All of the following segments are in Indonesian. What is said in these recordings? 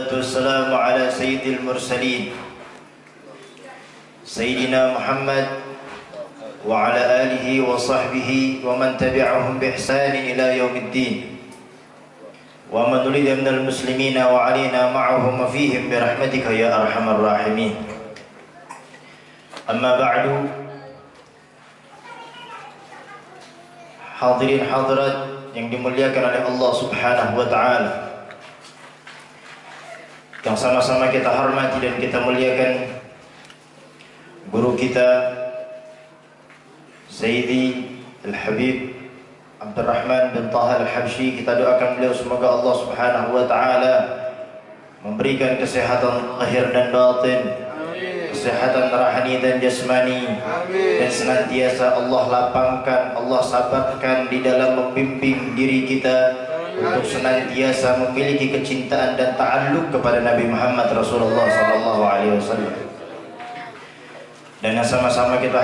والسلام على سيد المرسلين سيدنا محمد وعلى آله وصحبه ومن تبعهم بإحسان إلى يوم الدين ومن ولد من المسلمين وعلينا معهم وفيهم برحمتك يا أرحم الراحمين. أما بعد، hadirin hadirat yang dimuliakan oleh Allah Subhanahu wa taala, yang sama-sama kita hormati dan kita muliakan guru kita Sayyidi Al-Habib Abdurrahman bin Taha Al-Habsyi. Kita doakan beliau semoga Allah Subhanahu wa taala memberikan kesehatan lahir dan batin, kesehatan rohani dan jasmani, dan senantiasa Allah lapangkan, Allah sabarkan di dalam membimbing diri kita untuk senantiasa memiliki kecintaan dan ta'alluq kepada Nabi Muhammad Rasulullah sallallahu alaihi wasallam. Dan yang sama-sama kita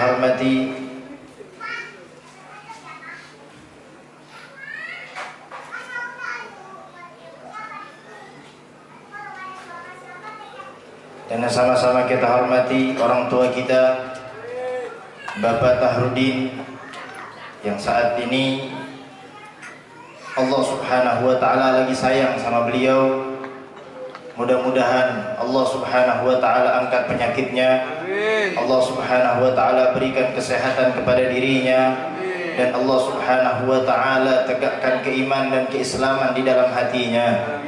hormati orang tua kita, Bapak Tahrudin, yang saat ini Allah Subhanahu wa taala lagi sayang sama beliau. Mudah-mudahan Allah Subhanahu wa taala angkat penyakitnya. Allah Subhanahu wa taala berikan kesehatan kepada dirinya, dan Allah Subhanahu wa taala tegakkan keimanan dan keislaman di dalam hatinya.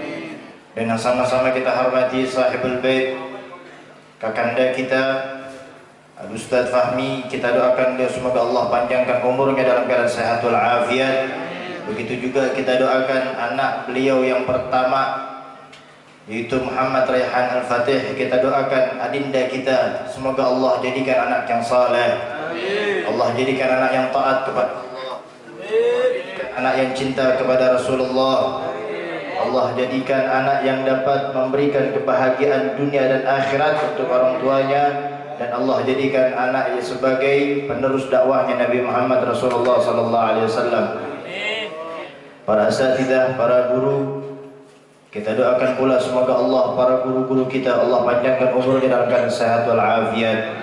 Dan yang sama-sama kita hormati sahibul bait, kakanda kita Al-Ustaz Fahmi, kita doakan dia semoga Allah panjangkan umurnya dalam keadaan sehat walafiat. Begitu juga kita doakan anak beliau yang pertama, yaitu Muhammad Raihan Al-Fatih. Kita doakan adinda kita, semoga Allah jadikan anak yang saleh, Allah jadikan anak yang taat kepada Allah, anak yang cinta kepada Rasulullah. Allah jadikan anak yang dapat memberikan kebahagiaan dunia dan akhirat untuk orang tuanya, dan Allah jadikan anak yang sebagai penerus dakwahnya Nabi Muhammad Rasulullah sallallahu alaihi wasallam. Para asatidzah, para guru, kita doakan pula semoga Allah, para guru-guru kita, Allah panjangkan umurnya dalam keadaan sehat walafiat.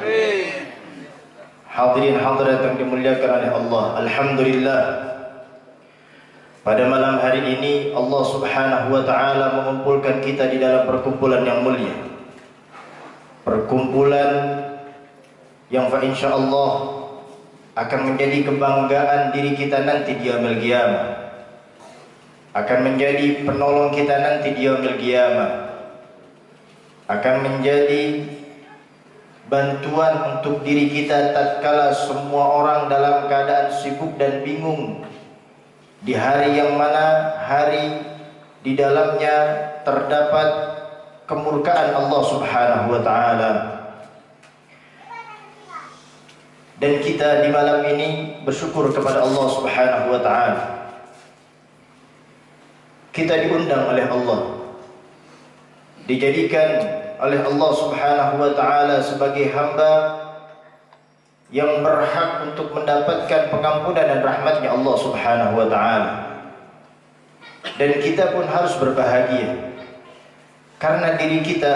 Hadirin hadirat yang dimuliakan oleh Allah, alhamdulillah, pada malam hari ini Allah Subhanahu wa taala mengumpulkan kita di dalam perkumpulan yang mulia, perkumpulan yang insyaallah akan menjadi kebanggaan diri kita nanti di yaumil qiyamah, akan menjadi penolong kita nanti di yaumil qiyamah, akan menjadi bantuan untuk diri kita tatkala semua orang dalam keadaan sibuk dan bingung, di hari yang mana hari di dalamnya terdapat kemurkaan Allah Subhanahu wa taala. Dan kita di malam ini bersyukur kepada Allah Subhanahu wa taala. Kita diundang oleh Allah, dijadikan oleh Allah Subhanahu wa taala sebagai hamba yang berhak untuk mendapatkan pengampunan dan rahmatnya Allah Subhanahu wa taala. Dan kita pun harus berbahagia karena diri kita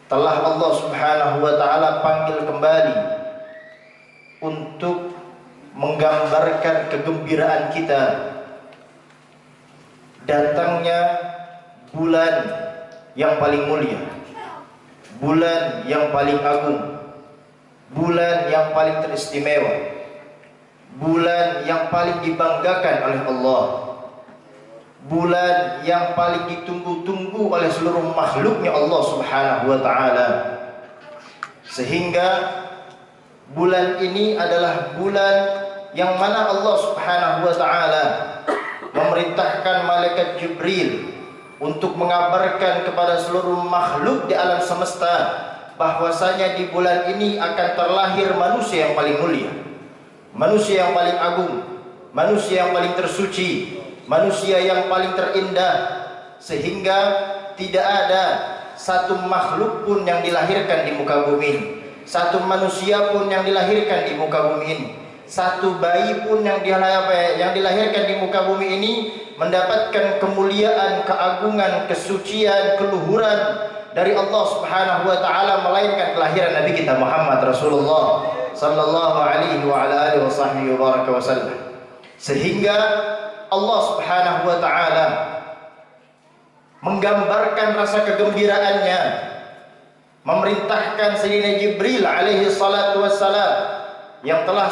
telah Allah Subhanahu wa taala panggil kembali untuk menggambarkan kegembiraan kita datangnya bulan yang paling mulia, bulan yang paling agung, bulan yang paling teristimewa, bulan yang paling dibanggakan oleh Allah, bulan yang paling ditunggu-tunggu oleh seluruh makhluknya Allah Subhanahu wa taala. Sehingga bulan ini adalah bulan yang mana Allah Subhanahu wa taala memerintahkan malaikat Jibril untuk mengabarkan kepada seluruh makhluk di alam semesta bahwasanya di bulan ini akan terlahir manusia yang paling mulia, manusia yang paling agung, manusia yang paling tersuci, manusia yang paling terindah, sehingga tidak ada satu makhluk pun yang dilahirkan di muka bumi ini, satu manusia pun yang dilahirkan di muka bumi ini Satu bayi pun yang dilahirkan di muka bumi ini mendapatkan kemuliaan, keagungan, kesucian, keluhuran dari Allah Subhanahu wa taala, melainkan kelahiran Nabi kita Muhammad Rasulullah sallallahu alaihi wa ala alihi wasallam. Sehingga Allah Subhanahu wa taala menggambarkan rasa kegembiraannya, memerintahkan Sayyidina Jibril alaihi salatu wassalam yang telah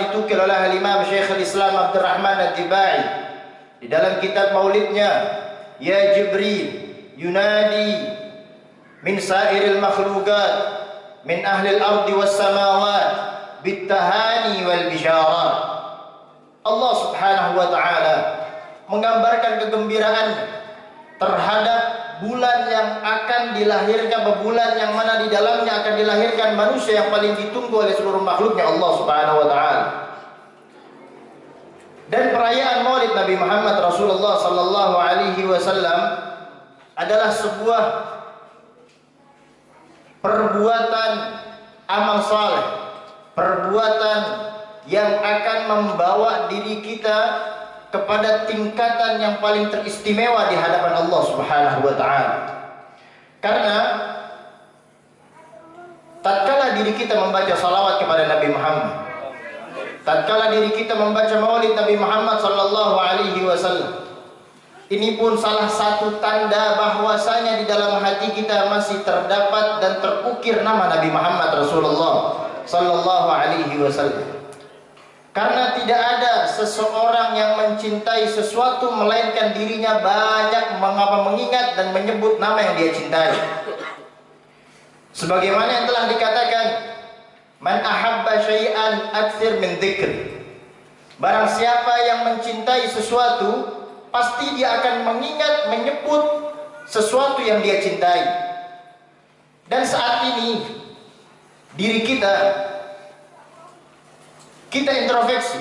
ditukil oleh Imam Syekhul Islam Abdurrahman Ad-Dibai di dalam kitab maulidnya, ya Jibril yunadi min sairil makhluqat min ahli al-ardi was samawat bittahani wal bisyarat. Allah Subhanahu wa taala menggambarkan kegembiraan terhadap bulan yang akan dilahirkan, bulan yang mana di dalamnya akan dilahirkan manusia yang paling ditunggu oleh seluruh makhluknya Allah Subhanahu wa taala. Dan perayaan Maulid Nabi Muhammad Rasulullah sallallahu alaihi wasallam adalah sebuah perbuatan amal saleh, perbuatan yang akan membawa diri kita kepada tingkatan yang paling teristimewa di hadapan Allah Subhanahu wa taala. Karena tatkala diri kita membaca salawat kepada Nabi Muhammad, tatkala diri kita membaca Maulid Nabi Muhammad sallallahu alaihi wasallam, ini pun salah satu tanda bahwasanya di dalam hati kita masih terdapat dan terukir nama Nabi Muhammad Rasulullah sallallahu alaihi wasallam. Karena tidak ada seseorang yang mencintai sesuatu melainkan dirinya banyak mengingat dan menyebut nama yang dia cintai. Sebagaimana yang telah dikatakan, man ahabba syai'an aktsir min dzikr. Barang siapa yang mencintai sesuatu, pasti dia akan mengingat, menyebut sesuatu yang dia cintai. Dan saat ini diri kita introspeksi.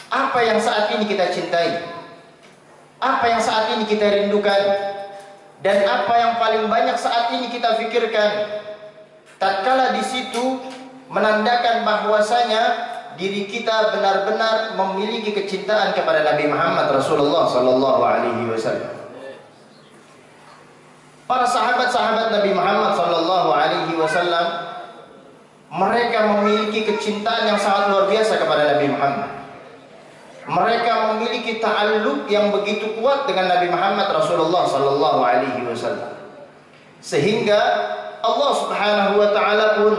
Apa yang saat ini kita cintai? Apa yang saat ini kita rindukan? Dan apa yang paling banyak saat ini kita pikirkan? Tatkala di situ menandakan bahwasanya diri kita benar-benar memiliki kecintaan kepada Nabi Muhammad Rasulullah sallallahu alaihi wasallam. Para sahabat-sahabat Nabi Muhammad sallallahu alaihi wasallam, mereka memiliki kecintaan yang sangat luar biasa kepada Nabi Muhammad. Mereka memiliki ta'alluq yang begitu kuat dengan Nabi Muhammad Rasulullah sallallahu alaihi wasallam. Sehingga Allah Subhanahu wa taala pun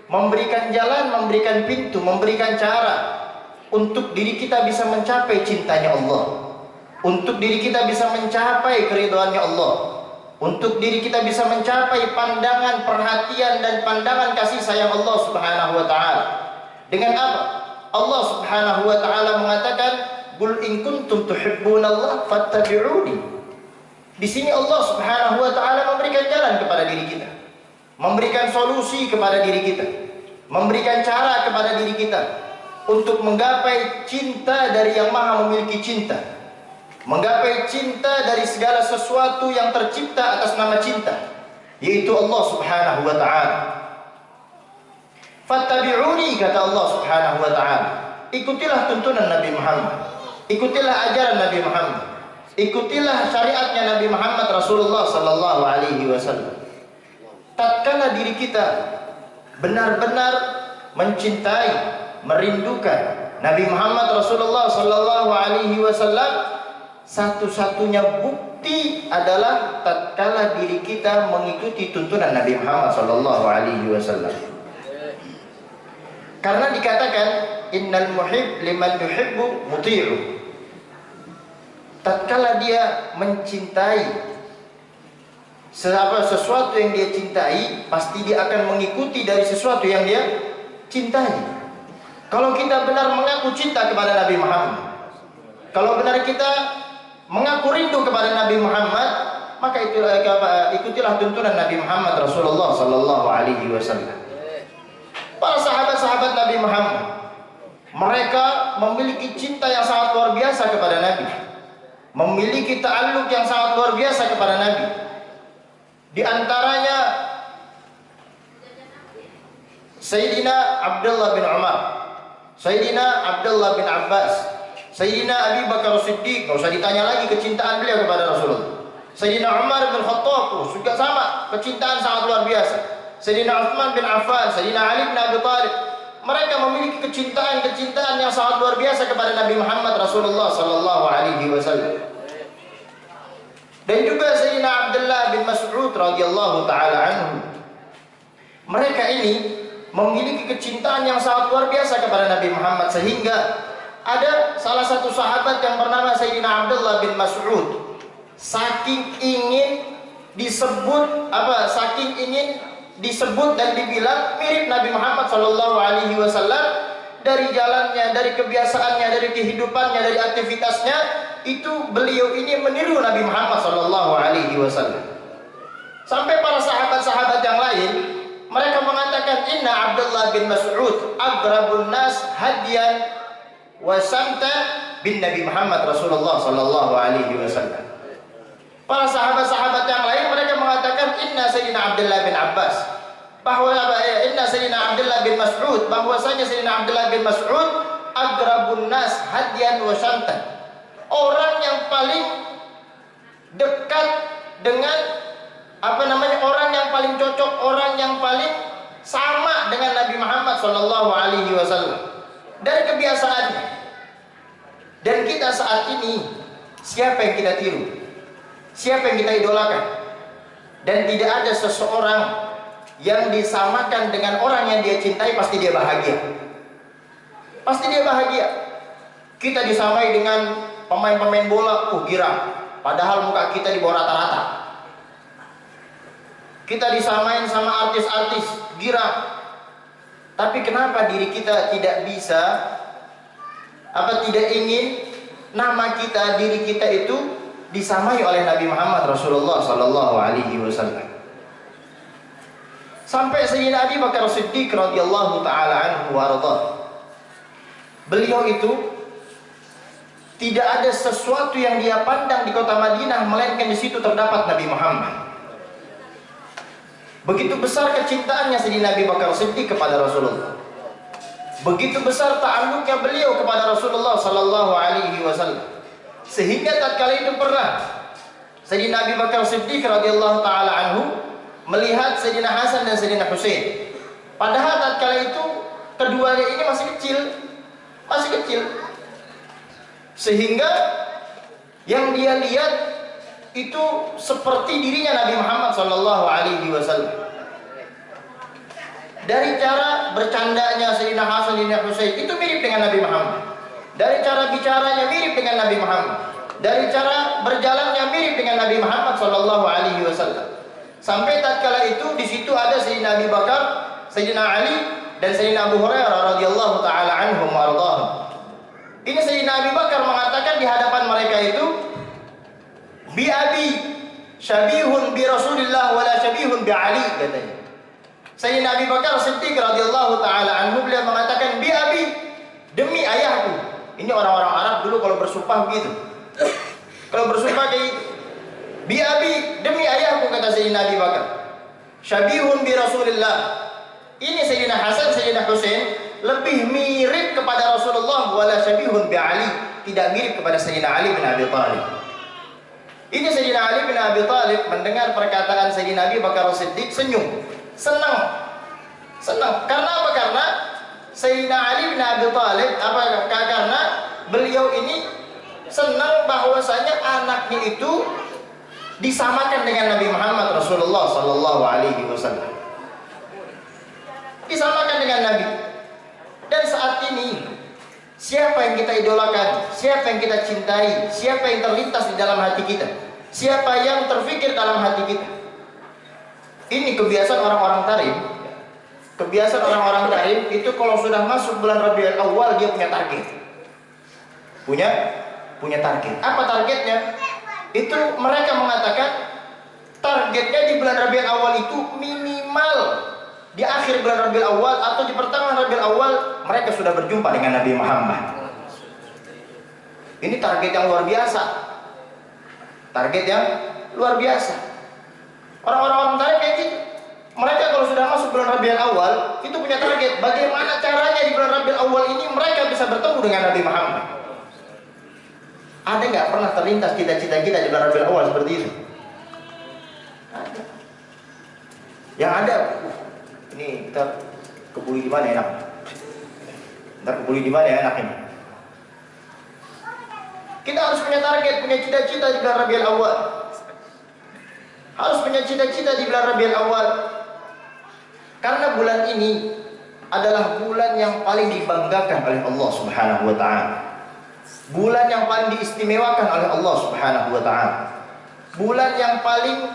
memberikan jalan, memberikan pintu, memberikan cara untuk diri kita bisa mencapai cintanya Allah, untuk diri kita bisa mencapai keridhaannya Allah, untuk diri kita bisa mencapai pandangan perhatian dan pandangan kasih sayang Allah Subhanahu wa taala. Dengan apa? Allah Subhanahu wa taala mengatakan, "Qul in kuntum tuhibbunallaha fattabi'uni." Di sini Allah Subhanahu wa taala memberikan jalan kepada diri kita, memberikan solusi kepada diri kita, memberikan cara kepada diri kita untuk menggapai cinta dari yang Maha memiliki cinta, menggapai cinta dari segala sesuatu yang tercipta atas nama cinta, yaitu Allah Subhanahu wa taala. Fattabi'uni, kata Allah Subhanahu wa taala. Ikutilah tuntunan Nabi Muhammad, ikutilah ajaran Nabi Muhammad, ikutilah syariatnya Nabi Muhammad Rasulullah sallallahu alaihi wasallam. Tatkala diri kita benar-benar mencintai, merindukan Nabi Muhammad Rasulullah sallallahu alaihi wasallam, satu-satunya bukti adalah tatkala diri kita mengikuti tuntunan Nabi Muhammad sallallahu alaihi wasallam. Karena dikatakan innal muhib liman yuhibbu muti'u. Tatkala dia mencintai sesuatu yang dia cintai, pasti dia akan mengikuti dari sesuatu yang dia cintai. Kalau kita benar mengaku cinta kepada Nabi Muhammad, kalau benar kita mengaku rindu kepada Nabi Muhammad, maka ikutilah tuntunan Nabi Muhammad Rasulullah sallallahu alaihi wasallam. Para sahabat-sahabat Nabi Muhammad, mereka memiliki cinta yang sangat luar biasa kepada Nabi, memiliki ta'alluq yang sangat luar biasa kepada Nabi. Di antaranya Sayyidina Abdullah bin Umar Sayyidina Abdullah bin Abbas, Sayyidina Abi Bakar Siddiq, nggak usah ditanya lagi kecintaan beliau kepada Rasulullah. Sayyidina Umar bin Khattab juga sama, kecintaan sangat luar biasa. Sayyidina Utsman bin Affan, Sayyidina Ali bin Abi Thalib, mereka memiliki kecintaan yang sangat luar biasa kepada Nabi Muhammad Rasulullah sallallahu alaihi wasallam. Dan juga Sayyidina Abdullah bin Mas'ud radhiyallahu taala anhu. Mereka ini memiliki kecintaan yang sangat luar biasa kepada Nabi Muhammad, sehingga ada salah satu sahabat yang bernama Sayyidina Abdullah bin Mas'ud, saking ingin disebut dan dibilang mirip Nabi Muhammad sallallahu alaihi wasallam, dari jalannya, dari kebiasaannya, dari kehidupannya, dari aktivitasnya, itu beliau ini meniru Nabi Muhammad sallallahu alaihi wasallam. Sampai para sahabat-sahabat yang lain mereka mengatakan, inna Abdullah bin Mas'ud agrabun nas hadiyan wa samtan bin Nabi Muhammad Rasulullah sallallahu alaihi wasallam. Para sahabat-sahabat yang lain mereka mengatakan, inna Sayyidina Abdullah bin Abbas, inna Sayyidina Abdullah bin Mas'ud, bahwasanya Sayyidina Abdullah bin Mas'ud agrabun nas hadiyan wa samtan, orang yang paling dekat dengan orang yang paling cocok, orang yang paling sama dengan Nabi Muhammad sallallahu alaihi wasallam dari kebiasaannya. Dan kita saat ini, siapa yang kita tiru? Siapa yang kita idolakan? Dan tidak ada seseorang yang disamakan dengan orang yang dia cintai, pasti dia bahagia. Pasti dia bahagia. Kita disamai dengan pemain-pemain bola, girang, padahal muka kita di bawah rata-rata. Kita disamain sama artis-artis, girang. Tapi kenapa diri kita tidak bisa, tidak ingin nama kita, diri kita itu disamai oleh Nabi Muhammad Rasulullah sallallahu alaihi wasallam. Sampai Sayyidina Abi Bakar Siddiq radhiyallahu taala anhu wa ardhah, beliau itu tidak ada sesuatu yang dia pandang di kota Madinah melainkan di situ terdapat Nabi Muhammad. Begitu besar kecintaannya Sayyidina Abi Bakar Siddiq kepada Rasulullah. Begitu besar ta'alluqnya beliau kepada Rasulullah sallallahu alaihi wasallam. Sehingga tatkala itu pernah Sayyidina Abi Bakar Siddiq radhiyallahu taala anhu melihat Sayyidina Hasan dan Sayyidina Husain. Padahal tatkala itu keduanya ini masih kecil. Sehingga yang dia lihat itu seperti dirinya Nabi Muhammad sallallahu alaihi wasallam. Dari cara bercandanya Sayyidina Hasan dan Husain itu mirip dengan Nabi Muhammad. Dari cara bicaranya mirip dengan Nabi Muhammad. Dari cara berjalannya mirip dengan Nabi Muhammad sallallahu alaihi wasallam. Sampai tatkala itu di situ ada Sayyidina Abi Bakar, Sayyidina Ali dan Sayyidina Abu Hurairah radhiyallahu taala anhum wa ardhahum. Ini Sayyidina Abi Bakar mengatakan di hadapan mereka itu, bi abi syabihun bi Rasulillah wala syabihun bi Ali, katanya. Sayyidina Abi Bakar Siddiq radhiyallahu taala anhu beliau mengatakan, bi abi, demi ayahku. Ini orang-orang Arab dulu kalau bersumpah begitu. Kalau bersumpah kayak gitu. Bi abi, demi ayahku, kata Sayyidina Abi Bakar. Syabihun bi Rasulillah. Ini Sayyidina Hasan, Sayyidina Husain lebih mirip kepada Rasulullah wala syabihun bi Ali, tidak mirip kepada Sayyidina Ali bin Abi Thalib. Ini Sayyidina Ali bin Abi Thalib mendengar perkataan Sayyidina Abi Bakar Siddiq senyum, senang. Karena apa? Karena Sayyidina Ali bin Abi Thalib karena beliau ini senang bahwasanya anaknya itu disamakan dengan Nabi Muhammad Rasulullah sallallahu alaihi wasallam. Disamakan dengan Nabi. Dan saat ini siapa yang kita idolakan, siapa yang kita cintai, siapa yang terlintas di dalam hati kita, siapa yang terfikir dalam hati kita. Ini kebiasaan orang-orang Tarim. Kebiasaan orang-orang Tarim itu kalau sudah masuk bulan Rabiul Awal dia punya target. Punya target. Apa targetnya? Itu mereka mengatakan targetnya di bulan Rabiul Awal itu minimal di akhir bulan Rabiul Awal atau di pertengahan Rabiul Awal mereka sudah berjumpa dengan Nabi Muhammad. Ini target yang luar biasa. Target yang luar biasa. Orang-orang Tarim kayak gitu. Mereka kalau sudah masuk bulan Rabiul Awal itu punya target, bagaimana caranya di bulan Rabiul Awal ini mereka bisa bertemu dengan Nabi Muhammad. Ada nggak pernah terlintas cita-cita kita di bulan Rabiul Awal seperti itu? Ada. Yang ada, ini kita kebuli di mana enak? Ntar kebuli di mana ya enak ini? Kita harus punya target, punya cita-cita di bulan Rabiul Awal. Harus punya cita-cita di bulan Rabiul Awal. Karena bulan ini adalah bulan yang paling dibanggakan oleh Allah Subhanahu wa taala. Bulan yang paling diistimewakan oleh Allah Subhanahu wa taala. Bulan yang paling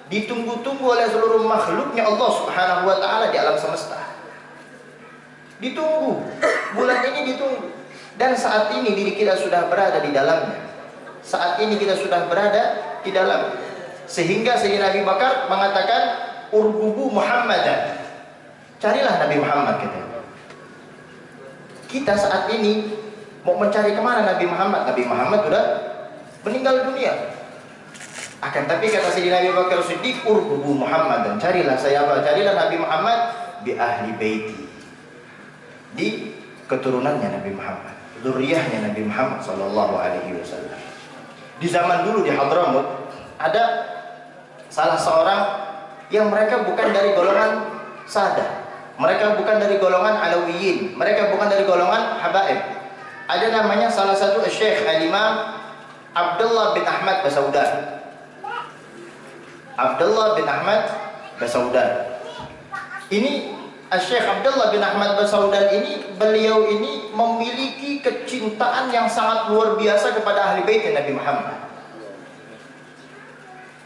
ditunggu-tunggu oleh seluruh makhluknya Allah Subhanahu wa taala di alam semesta. Ditunggu. Bulan ini ditunggu. Dan saat ini diri kita sudah berada di dalamnya. Saat ini kita sudah berada di dalam. Sehingga Sayyidina Abu Bakar mengatakan, "Urgubu Muhammadan." Carilah Nabi Muhammad katanya. Kita saat ini mau mencari kemana Nabi Muhammad? Nabi Muhammad sudah meninggal dunia. Akan tapi kata Sayyidina Abu Bakar Siddiq, "Urgubu Muhammadan." Carilah saya apa? Carilah Nabi Muhammad bi ahli baiti. Di keturunannya Nabi Muhammad, dzurriyyahnya Nabi Muhammad sallallahu alaihi wasallam. Di zaman dulu di Hadramut ada salah seorang yang mereka bukan dari golongan Sadah. Mereka bukan dari golongan Alawiyin, mereka bukan dari golongan Habaib. Ada namanya salah satu Syekh Al-Imam Abdullah bin Ahmad Basaudan. Abdullah bin Ahmad Basaudan. Ini Syekh Abdullah bin Ahmad Basaudan ini, beliau ini memiliki kecintaan yang sangat luar biasa kepada ahli bait Nabi Muhammad.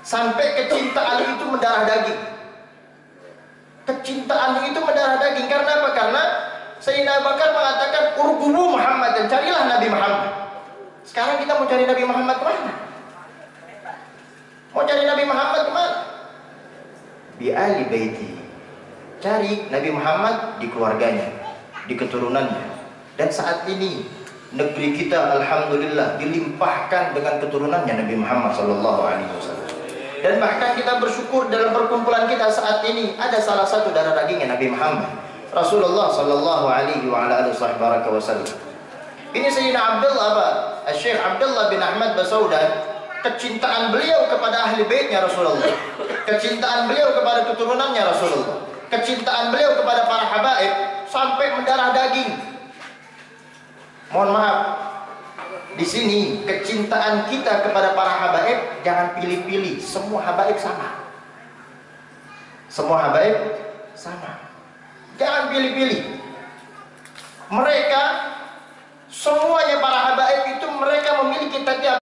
Sampai kecintaan itu mendarah daging. Kecintaan itu mendarah daging. Karena apa? Karena Sayyidina Abu Bakar mengatakan, "Urgubu Muhammad," dan carilah Nabi Muhammad. Sekarang kita mau cari Nabi Muhammad kemana? Mau cari Nabi Muhammad kemana? Bi ahli baiti. Cari Nabi Muhammad di keluarganya, di keturunannya. Dan saat ini negeri kita alhamdulillah dilimpahkan dengan keturunannya Nabi Muhammad sallallahu alaihi wasallam. Dan bahkan kita bersyukur dalam perkumpulan kita saat ini ada salah satu darah dagingnya Nabi Muhammad Rasulullah sallallahu alaihi wa ala alihi wasallam. Ini Sayyidina Syekh Abdullah bin Ahmad Basaudan, kecintaan beliau kepada ahli baitnya Rasulullah, kecintaan beliau kepada keturunannya Rasulullah, kecintaan beliau kepada para habaib sampai mendarah daging. Mohon maaf, di sini kecintaan kita kepada para habaib jangan pilih-pilih. Semua habaib sama. Semua habaib sama. Jangan pilih-pilih. Mereka semuanya para habaib itu mereka memiliki